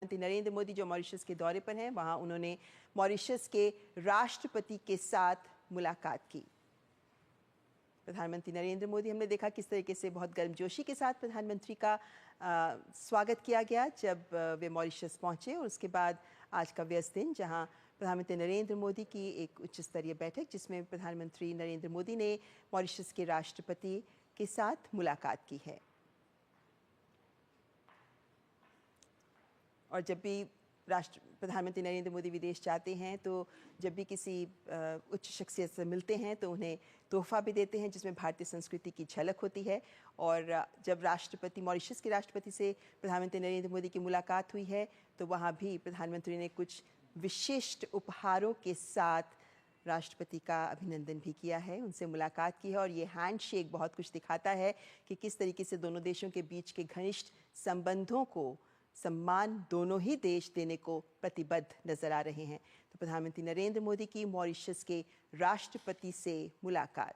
प्रधानमंत्री नरेंद्र मोदी जो मॉरिशस के दौरे पर हैं, वहां उन्होंने मॉरिशस के राष्ट्रपति के साथ मुलाकात की। प्रधानमंत्री नरेंद्र मोदी, हमने देखा किस तरीके से बहुत गर्मजोशी के साथ प्रधानमंत्री का स्वागत किया गया जब वे मॉरिशस पहुंचे। और उसके बाद आज का व्यस्त दिन, जहां प्रधानमंत्री नरेंद्र मोदी की एक उच्च स्तरीय बैठक, जिसमें प्रधानमंत्री नरेंद्र मोदी ने मॉरिशस के राष्ट्रपति के साथ मुलाकात की है। और जब भी प्रधानमंत्री नरेंद्र मोदी विदेश जाते हैं तो जब भी किसी उच्च शख्सियत से मिलते हैं तो उन्हें तोहफा भी देते हैं, जिसमें भारतीय संस्कृति की झलक होती है। और जब मॉरिशस के राष्ट्रपति से प्रधानमंत्री नरेंद्र मोदी की मुलाकात हुई है तो वहाँ भी प्रधानमंत्री ने कुछ विशिष्ट उपहारों के साथ राष्ट्रपति का अभिनंदन भी किया है, उनसे मुलाकात की है। और ये हैंडशेक बहुत कुछ दिखाता है कि किस तरीके से दोनों देशों के बीच के घनिष्ठ संबंधों को सम्मान दोनों ही देश देने को प्रतिबद्ध नजर आ रहे हैं। तो प्रधानमंत्री नरेंद्र मोदी की मॉरिशस के राष्ट्रपति से मुलाकात,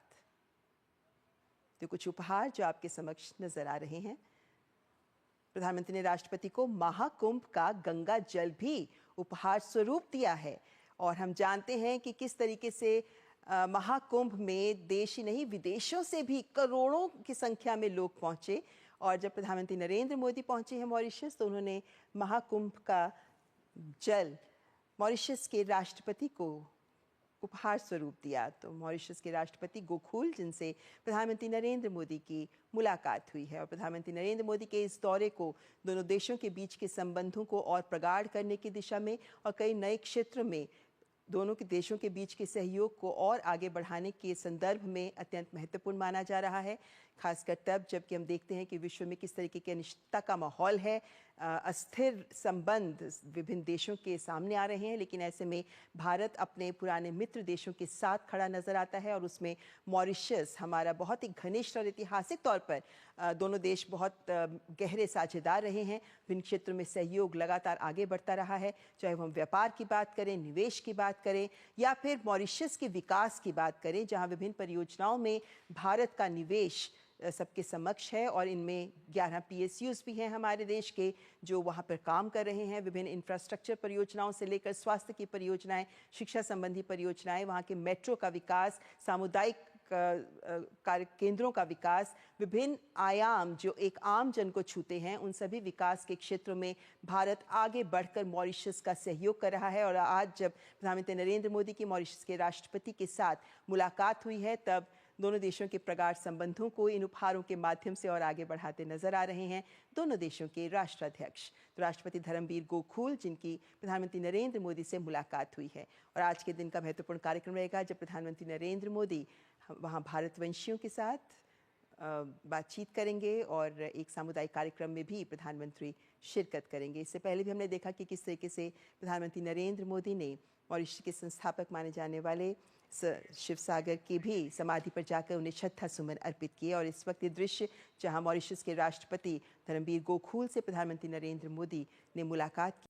तो कुछ उपहार जो आपके समक्ष नजर आ रहे हैं। प्रधानमंत्री ने राष्ट्रपति को महाकुंभ का गंगा जल भी उपहार स्वरूप दिया है। और हम जानते हैं कि किस तरीके से महाकुंभ में देश ही नहीं, विदेशों से भी करोड़ों की संख्या में लोग पहुंचे। और जब प्रधानमंत्री नरेंद्र मोदी पहुंचे हैं मॉरिशस, तो उन्होंने महाकुंभ का जल मॉरिशस के राष्ट्रपति को उपहार स्वरूप दिया। तो मॉरिशस के राष्ट्रपति गोखूल, जिनसे प्रधानमंत्री नरेंद्र मोदी की मुलाकात हुई है। और प्रधानमंत्री नरेंद्र मोदी के इस दौरे को दोनों देशों के बीच के संबंधों को और प्रगाढ़ करने की दिशा में और कई नए क्षेत्र में दोनों के देशों के बीच के सहयोग को और आगे बढ़ाने के संदर्भ में अत्यंत महत्वपूर्ण माना जा रहा है। खासकर तब जबकि हम देखते हैं कि विश्व में किस तरीके की अनिश्चितता का माहौल है, अस्थिर संबंध विभिन्न देशों के सामने आ रहे हैं। लेकिन ऐसे में भारत अपने पुराने मित्र देशों के साथ खड़ा नजर आता है। और उसमें मॉरिशस हमारा बहुत ही घनिष्ठ और ऐतिहासिक तौर पर दोनों देश बहुत गहरे साझेदार रहे हैं। विभिन्न क्षेत्रों में सहयोग लगातार आगे बढ़ता रहा है, चाहे हम व्यापार की बात करें, निवेश की बात करें, या फिर मॉरिशस के विकास की बात करें, जहां विभिन्न परियोजनाओं में भारत का निवेश सबके समक्ष है। और इनमें 11 PSUs भी हैं हमारे देश के, जो वहाँ पर काम कर रहे हैं। विभिन्न इंफ्रास्ट्रक्चर परियोजनाओं से लेकर स्वास्थ्य की परियोजनाएं, शिक्षा संबंधी परियोजनाएं, वहाँ के मेट्रो का विकास, सामुदायिक कार्य केंद्रों का विकास, विभिन्न आयाम जो एक आम जन को छूते हैं, उन सभी विकास के क्षेत्रों में भारत आगे बढ़कर मॉरिशस का सहयोग कर रहा है। और आज जब प्रधानमंत्री नरेंद्र मोदी की मॉरिशस के राष्ट्रपति के साथ मुलाकात हुई है, तब दोनों देशों के प्रगाढ़ संबंधों को इन उपहारों के माध्यम से और आगे बढ़ाते नजर आ रहे हैं दोनों देशों के राष्ट्राध्यक्ष। तो राष्ट्रपति धर्मवीर गोखूल, जिनकी प्रधानमंत्री नरेंद्र मोदी से मुलाकात हुई है। और आज के दिन का महत्वपूर्ण कार्यक्रम रहेगा जब प्रधानमंत्री नरेंद्र मोदी वहाँ भारतवंशियों के साथ बातचीत करेंगे और एक सामुदायिक कार्यक्रम में भी प्रधानमंत्री शिरकत करेंगे। इससे पहले भी हमने देखा कि किस तरीके से प्रधानमंत्री नरेंद्र मोदी ने मॉरिशस के संस्थापक माने जाने वाले शिवसागर की भी समाधि पर जाकर उन्हें श्रद्धा सुमन अर्पित किए। और इस वक्त ये दृश्य जहां मॉरिशस के राष्ट्रपति धर्मवीर गोखूल से प्रधानमंत्री नरेंद्र मोदी ने मुलाकात की।